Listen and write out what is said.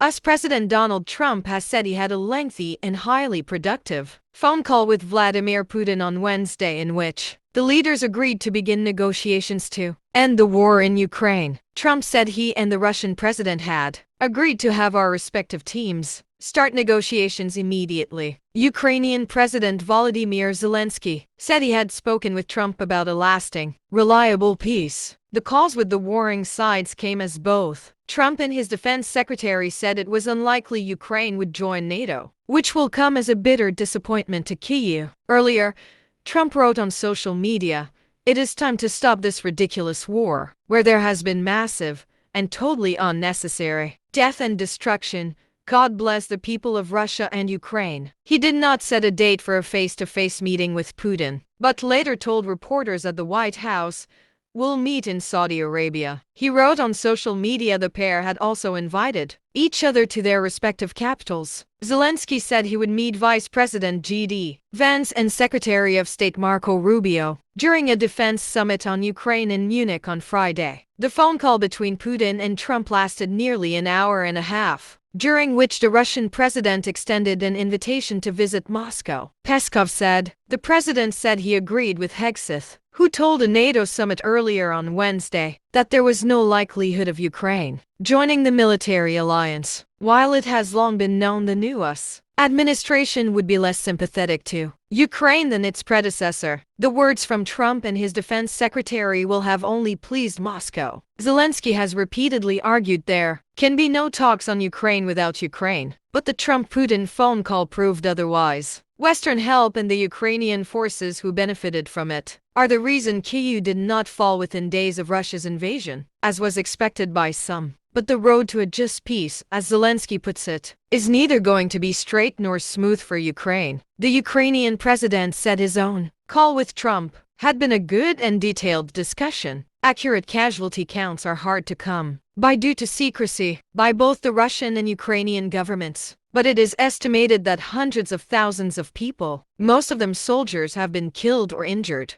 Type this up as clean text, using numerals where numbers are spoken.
US President Donald Trump has said he had a lengthy and highly productive phone call with Vladimir Putin on Wednesday in which the leaders agreed to begin negotiations to end the war in Ukraine. Trump said he and the Russian president had agreed to have our respective teams start negotiations immediately. Ukrainian President Volodymyr Zelensky said he had spoken with Trump about a lasting, reliable peace. The calls with the warring sides came as both Trump and his defense secretary said it was unlikely Ukraine would join NATO, which will come as a bitter disappointment to Kyiv. Earlier, Trump wrote on social media, "It is time to stop this ridiculous war, where there has been massive and totally unnecessary death and destruction. God bless the people of Russia and Ukraine." He did not set a date for a face-to-face meeting with Putin, but later told reporters at the White House, "We'll meet in Saudi Arabia." He wrote on social media the pair had also invited each other to their respective capitals. Zelensky said he would meet Vice President J.D. Vance and Secretary of State Marco Rubio during a defense summit on Ukraine in Munich on Friday. The phone call between Putin and Trump lasted nearly an hour and a half, during which the Russian president extended an invitation to visit Moscow. Peskov said, "The president said he agreed with Hegseth, who told a NATO summit earlier on Wednesday that there was no likelihood of Ukraine joining the military alliance. While it has long been known the new US administration would be less sympathetic to Ukraine than its predecessor, the words from Trump and his defense secretary will have only pleased Moscow." Zelensky has repeatedly argued there can be no talks on Ukraine without Ukraine, but the Trump-Putin phone call proved otherwise. Western help and the Ukrainian forces who benefited from it are the reason Kyiv did not fall within days of Russia's invasion, as was expected by some. But the road to a just peace, as Zelensky puts it, is neither going to be straight nor smooth for Ukraine. The Ukrainian president said his own call with Trump had been a good and detailed discussion. Accurate casualty counts are hard to come by due to secrecy by both the Russian and Ukrainian governments, but it is estimated that hundreds of thousands of people, most of them soldiers, have been killed or injured.